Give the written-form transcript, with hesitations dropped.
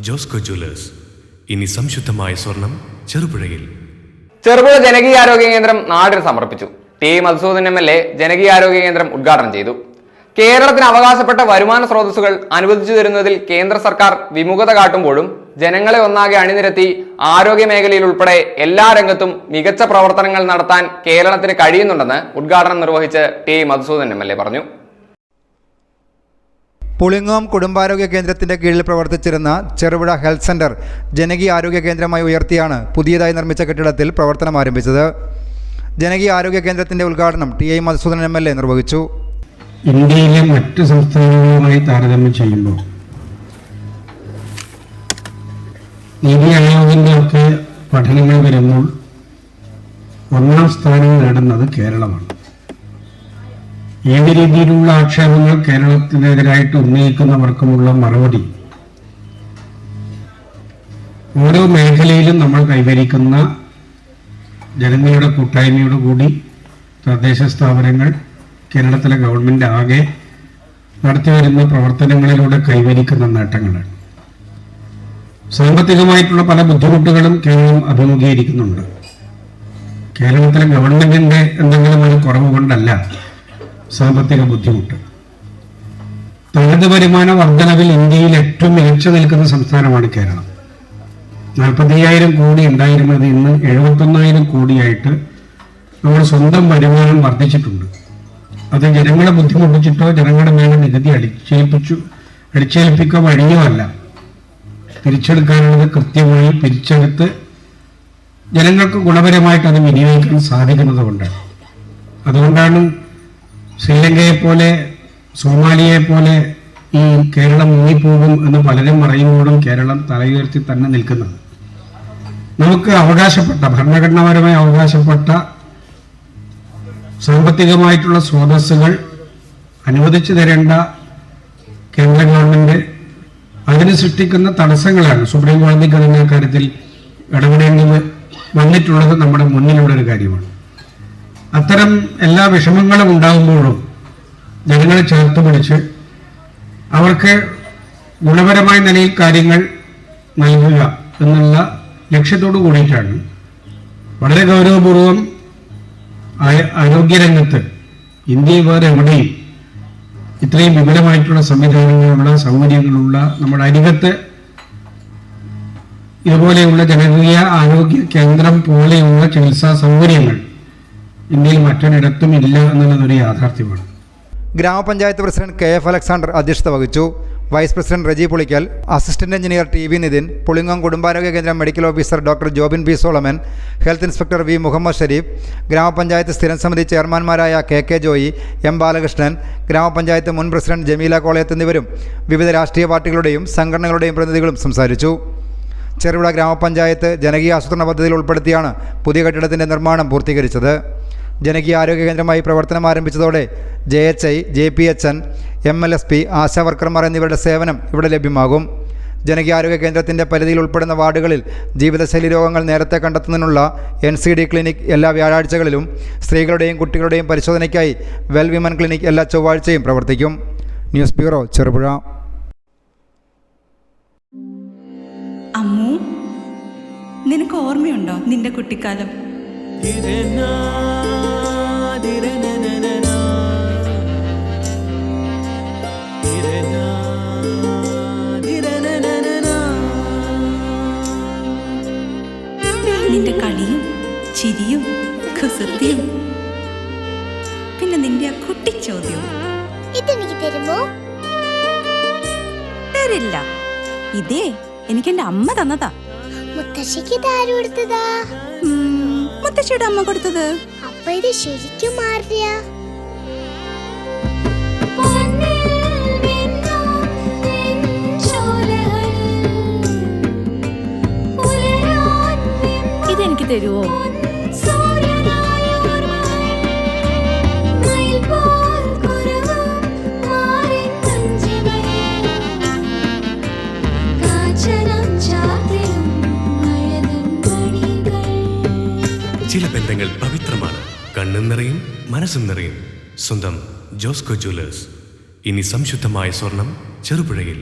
Josco Jewellers. ഇനി സംശുദ്ധമായ സ്വർണം ചെറുപുഴയിൽ. ചെറുപുഴ ജനകീയാരോഗ്യ കേന്ദ്രം നാടിന് സമർപ്പിച്ചു. ടി മധുസൂദൻ MLA ജനകീയാരോഗ്യ കേന്ദ്രം ഉദ്ഘാടനം ചെയ്തു. കേരളത്തിന് അവകാശപ്പെട്ട വരുമാന സ്രോതസ്സുകൾ അനുവദിച്ചു തരുന്നതിൽ കേന്ദ്ര സർക്കാർ വിമുഖത കാട്ടുമ്പോഴും ജനങ്ങളെ ഒന്നാകെ അണിനിരത്തി ആരോഗ്യ മേഖലയിൽ ഉൾപ്പെടെ എല്ലാ രംഗത്തും മികച്ച പ്രവർത്തനങ്ങൾ നടത്താൻ കേരളത്തിന് കഴിയുന്നുണ്ടെന്ന് ഉദ്ഘാടനം നിർവഹിച്ച് ടി മധുസൂദൻ MLA പറഞ്ഞു. പുളിങ്ങോം കുടുംബാരോഗ്യ കേന്ദ്രത്തിന്റെ കീഴിൽ പ്രവർത്തിച്ചിരുന്ന ചെറുപുഴ ഹെൽത്ത് സെന്റർ ജനകീയ ആരോഗ്യ കേന്ദ്രമായി ഉയർത്തിയാണ് പുതിയതായി നിർമ്മിച്ച കെട്ടിടത്തിൽ പ്രവർത്തനം ആരംഭിച്ചത്. ജനകീയ ആരോഗ്യ കേന്ദ്രത്തിന്റെ ഉദ്ഘാടനം ടി മധുസൂദൻ MLA നിർവഹിച്ചു. ഇന്ത്യയിലെ മറ്റ് സംസ്ഥാനങ്ങളുമായി താരതമ്യം ചെയ്യുമ്പോൾ നീതി ആയോഗിന്റെ ഒക്കെ പഠനങ്ങൾ വരുമ്പോൾ ഒന്നാം സ്ഥാനം നേടുന്നത് കേരളമാണ്. ഏത് രീതിയിലുള്ള ആക്ഷേപങ്ങൾ കേരളത്തിനെതിരായിട്ട് ഉന്നയിക്കുന്നവർക്കുമുള്ള മറുപടി ഓരോ മേഖലയിലും നമ്മൾ കൈവരിക്കുന്ന ജനങ്ങളുടെ കൂട്ടായ്മയോട് കൂടി തദ്ദേശ സ്ഥാപനങ്ങൾ, കേരളത്തിലെ ഗവൺമെന്റ് ആകെ നടത്തിവരുന്ന പ്രവർത്തനങ്ങളിലൂടെ കൈവരിക്കുന്ന നേട്ടങ്ങളാണ്. സാമ്പത്തികമായിട്ടുള്ള പല ബുദ്ധിമുട്ടുകളും കേരളം അഭിമുഖീകരിക്കുന്നുണ്ട്. കേരളത്തിലെ ഗവൺമെന്റിന്റെ എന്തെങ്കിലും ഒരു കുറവ് കൊണ്ടല്ല സാമ്പത്തിക ബുദ്ധിമുട്ട്. തനത് വരുമാന വർധനവിൽ ഇന്ത്യയിൽ ഏറ്റവും മികച്ചു നിൽക്കുന്ന സംസ്ഥാനമാണ് കേരളം. 45,000 കോടി ഉണ്ടായിരുന്നത് ഇന്ന് 71,000 കോടിയായിട്ട് നമ്മുടെ സ്വന്തം വരുമാനം വർദ്ധിച്ചിട്ടുണ്ട്. അത് ജനങ്ങളെ ബുദ്ധിമുട്ടിച്ചിട്ടോ ജനങ്ങളുടെ മേലെ നികുതി അടിച്ചേൽപ്പിക്കോ വഴിയോ അല്ല. പിരിച്ചെടുക്കാനുള്ളത് കൃത്യമായി പിരിച്ചെടുത്ത് ജനങ്ങൾക്ക് ഗുണപരമായിട്ട് അത് വിനിയോഗിക്കാൻ സാധിക്കുന്നത് കൊണ്ടാണ്. അതുകൊണ്ടാണ് ശ്രീലങ്കയെ പോലെ സോമാലിയയെ പോലെ ഈ കേരളം മുങ്ങിപ്പോകും എന്ന് പലരും പറയുമ്പോഴും കേരളം തലയുയർത്തി തന്നെ നിൽക്കുന്നത്. നമുക്ക് അവകാശപ്പെട്ട, ഭരണഘടനാപരമായി അവകാശപ്പെട്ട സാമ്പത്തികമായിട്ടുള്ള സ്രോതസ്സുകൾ അനുവദിച്ചു തരേണ്ട കേന്ദ്ര ഗവൺമെന്റ് അതിന് സൃഷ്ടിക്കുന്ന തടസ്സങ്ങളാണ്. സുപ്രീം കോടതിക്ക് അതിൻ്റെ കാര്യത്തിൽ ഇടപെടേണ്ടി വന്നിട്ടുള്ളത് നമ്മുടെ മുന്നിലുള്ള ഒരു കാര്യമാണ്. അത്തരം എല്ലാ വിഷമങ്ങളും ഉണ്ടാകുമ്പോഴും ജനങ്ങളെ ചേർത്ത് പിടിച്ച് അവർക്ക് ഗുണപരമായ നിലയിൽ കാര്യങ്ങൾ നൽകുക എന്നുള്ള ലക്ഷ്യത്തോടു കൂടിയിട്ടാണ് വളരെ ഗൗരവപൂർവം ആരോഗ്യരംഗത്ത് ഇന്ത്യയിൽ വേറെ എവിടെയും ഇത്രയും വിപുലമായിട്ടുള്ള സംവിധാനങ്ങളുള്ള സൗകര്യങ്ങളുള്ള നമ്മുടെ അരികത്ത് ഇതുപോലെയുള്ള ജനകീയ ആരോഗ്യ കേന്ദ്രം പോലെയുള്ള ചികിത്സാ സൗകര്യങ്ങൾ ഇന്ത്യയിൽ മറ്റൊരിടത്തും ഇല്ല എന്നുള്ളതൊരു യാഥാർത്ഥ്യമാണ്. ഗ്രാമപഞ്ചായത്ത് പ്രസിഡന്റ് KF അലക്സാണ്ടർ അധ്യക്ഷത വഹിച്ചു. Vice president Reji Pulikkal, assistant engineer TV Nithin, Pulingome കുടുംബാരോഗ്യ കേന്ദ്രം medical officer doctor Jobin B. Solomon, health inspector V. Muhammad Sharif, ഗ്രാമപഞ്ചായത്ത് സ്ഥിരം സമിതി ചെയർമാൻമാരായ KK ജോയി, M. ബാലകൃഷ്ണൻ, ഗ്രാമപഞ്ചായത്ത് മുൻ പ്രസിഡന്റ് ജമീല കോളയത്ത് എന്നിവരും വിവിധ രാഷ്ട്രീയ പാർട്ടികളുടെയും സംഘടനകളുടെയും പ്രതിനിധികളും സംസാരിച്ചു. ചെറുപുഴ ഗ്രാമപഞ്ചായത്ത് ജനകീയ ആസൂത്രണ പദ്ധതിയിൽ ഉൾപ്പെടുത്തിയാണ് പുതിയ കെട്ടിടത്തിൻ്റെ നിർമ്മാണം പൂർത്തീകരിച്ചത്. ജനകീയ ആരോഗ്യ കേന്ദ്രമായി പ്രവർത്തനം ആരംഭിച്ചതോടെ JHI, JPHN, MLSP, ആശാ വർക്കർമാർ എന്നിവരുടെ സേവനം ഇവിടെ ലഭ്യമാകും. ജനകീയ ആരോഗ്യ കേന്ദ്രത്തിൻ്റെ പരിധിയിൽ ഉൾപ്പെടുന്ന വാർഡുകളിൽ ജീവിതശൈലി രോഗങ്ങൾ നേരത്തെ കണ്ടെത്തുന്നതിനുള്ള NCD ക്ലിനിക് എല്ലാ വ്യാഴാഴ്ചകളിലും, സ്ത്രീകളുടെയും കുട്ടികളുടെയും പരിശോധനയ്ക്കായി വെൽ വിമൻ ക്ലിനിക് എല്ലാ ചൊവ്വാഴ്ചയും പ്രവർത്തിക്കും. News bureau, Cherupuzha. അമ്മു, നിനക്ക് ഓർമ്മയുണ്ടോ നിന്റെ കുട്ടിക്കാലം? നിന്റെ കളിയും ചിരിയും കുസൃതിയും, പിന്നെ നിന്റെ ആ കുട്ടിച്ചോദ്യവും. ഇതെനിക്ക് തരുമോ? തരില്ല. ഇതേ എനിക്ക് എന്റെ അമ്മ തന്നതാ. മുത്തശ്ശിക്ക് ഇതാര് കൊടുത്തതാ? മുത്തശ്ശിയുടെ അമ്മ കൊടുത്തത്. അപ്പൊ ഇത് ശരിക്കും മാറിയ? ഇതെനിക്ക് തരുവോ? ചില ബന്ധങ്ങൾ പവിത്രമാണ്. കണ്ണും നിറയും മനസ്സും നിറയും. സ്വന്തം ജോസ്കോ ജ്വല്ലേഴ്സ്. ഇനി സംശുദ്ധമായ സ്വർണം ചെറുപുഴയിൽ.